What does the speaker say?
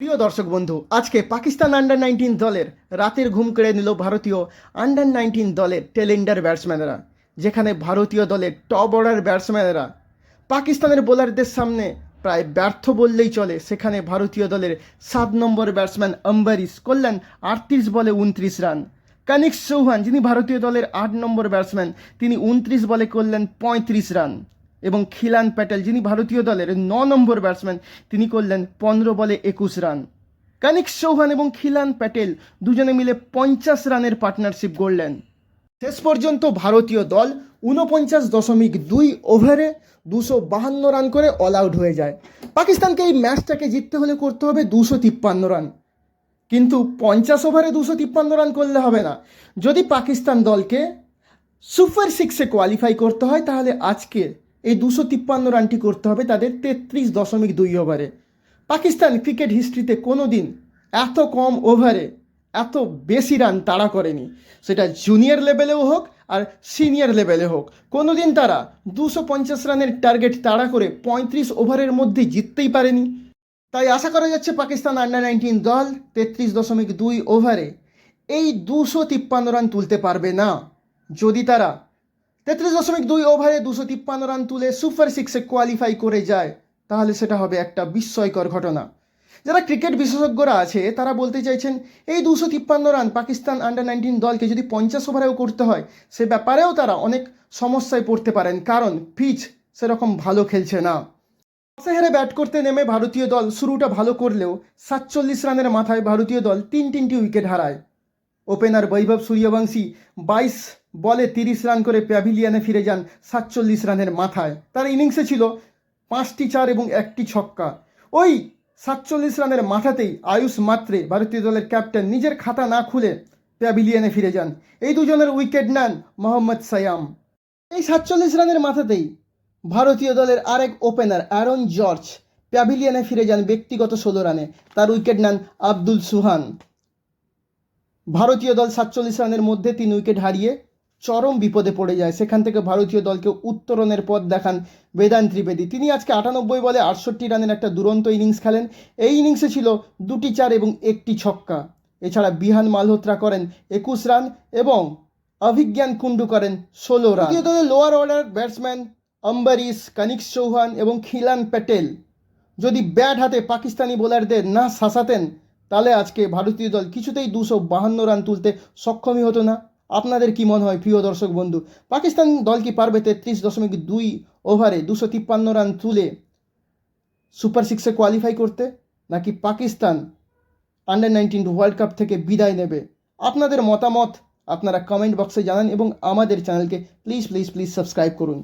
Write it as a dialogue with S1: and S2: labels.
S1: প্রিয় দর্শক বন্ধু, আজকে পাকিস্তান আন্ডার 19 দলের রাতের ঘুম কেড়ে নিল ভারতীয় আন্ডার 19 দলের টেলেন্ডার ব্যাটসম্যানেরা। যেখানে ভারতীয় দলের টপ অর্ডার ব্যাটসম্যানেরা পাকিস্তানের বোলারদের সামনে প্রায় ব্যর্থ বললেই চলে, সেখানে ভারতীয় দলের 7 নম্বর ব্যাটসম্যান আম্বারিস করলেন 38 বলে 29 রান। কানিক্স চৌহান, যিনি ভারতীয় দলের 8 নম্বর ব্যাটসম্যান, তিনি 29 বলে করলেন 35 রান। এবং খিলান প্যাটেল, যিনি ভারতীয় দলের 9 নম্বর ব্যাটসম্যান, তিনি করলেন 15 বলে 21 রান। কানিক্স চৌহান এবং খিলান প্যাটেল দুজনে মিলে 50 রানের পার্টনারশিপ গড়লেন। শেষ পর্যন্ত ভারতীয় দল 49.2 ওভারে 252 রান করে অল আউট হয়ে যায়। পাকিস্তানকে এই ম্যাচটাকে জিততে হলে করতে হবে 253 রান, কিন্তু 50 ওভারে 253 রান করলে হবে না। যদি পাকিস্তান দলকে সুপার সিক্সে কোয়ালিফাই করতে হয়, তাহলে আজকে এই 253 রানটি করতে হবে তাদের 33.2 ওভারে। পাকিস্তান ক্রিকেট হিস্ট্রিতে কোনো দিন এত কম ওভারে এত বেশি রান তাড়া করেনি, সেটা জুনিয়র লেভেলেও হোক আর সিনিয়র লেভেলে হোক। কোনো দিন তারা 250 রানের টার্গেট তাড়া করে 35 ওভারের মধ্যে জিততেই পারেনি। তাই আশা করা যাচ্ছে পাকিস্তান আন্ডার 19 দল 33.2 ওভারে এই 253 রান তুলতে পারবে না। যদি তারা 33.2 ওভারে 253 রান তুলে সুপার সিক্সে কোয়ালিফাই করে যায়, তাহলে সেটা হবে একটা বিস্ময়কর ঘটনা। যারা ক্রিকেট বিশেষজ্ঞরা আছে তারা বলতে চাইছেন, এই 253 রান পাকিস্তান আন্ডার 19 দলকে যদি 50 ওভারেও করতে হয়, সে ব্যাপারেও তারা অনেক সমস্যায় পড়তে পারেন, কারণ পিচ সেরকম ভালো খেলছে না। টসে হেরে ব্যাট করতে নেমে ভারতীয় দল শুরুটা ভালো করলেও 47 রানের মাথায় ভারতীয় দল তিনটি উইকেট হারায়। ওপেনার বৈভব সূর্যবংশী 22 বলে 30 রান করে প্যাভিলিয়নে ফিরে যান 47 রানের মাথায়। তার ইনিংসে ছিল 5টি 4 এবং 1টি ছক্কা। ওই 47 রানের মাথাতেই আয়ুষ মাত্রে, ভারতীয় দলের ক্যাপ্টেন, নিজের খাতা না খুলে প্যাভিলিয়নে ফিরে যান। এই দুজনের উইকেট নেন মোহাম্মদ সায়াম। এই 47 রানের মাথাতেই ভারতীয় দলের আরেক ওপেনার অ্যারন জর্জ প্যাভিলিয়নে ফিরে যান ব্যক্তিগত 16 রানে। তার উইকেট নেন আব্দুল সুহান। ভারতীয় দল 47 রানের মধ্যে 3 উইকেট হারিয়ে চরম বিপদে পড়ে যায়। সেখান থেকে ভারতীয় দলকে উত্তরণের পথ দেখান বেদান্ত ত্রিবেদী। তিনি আজকে 98 বলে 68 রানের একটা দুরন্ত ইনিংস খেলেন। এই ইনিংসে ছিল 2টি 4 এবং 1টি ছক্কা। এছাড়া বিহান মালহোত্রা করেন 21 রান এবং অভিজ্ঞান কুন্ডু করেন 16 রান। ভারতীয় দলের লোয়ার অর্ডার ব্যাটসম্যান আম্বারিস, কানিক্স চৌহান এবং খিলান প্যাটেল যদি ব্যাট হাতে পাকিস্তানি বোলারদের না শাসাতেন, তাহলে আজকে ভারতীয় দল কিছুতেই 252 রান তুলতে সক্ষমই হতো না। আপনাদের কি মনে হয় প্রিয় দর্শক বন্ধু? পাকিস্তান দল কি পারবে 33.2 ওভারে 253 রান তুলে সুপার সিক্সে কোয়ালিফাই করতে, নাকি পাকিস্তান আন্ডার 19 ওয়ার্ল্ড কাপ থেকে বিদায় নেবে? আপনাদের মতামত আপনারা কমেন্ট বক্সে জানান এবং আমাদের চ্যানেলকে প্লিজ সাবস্ক্রাইব করুন।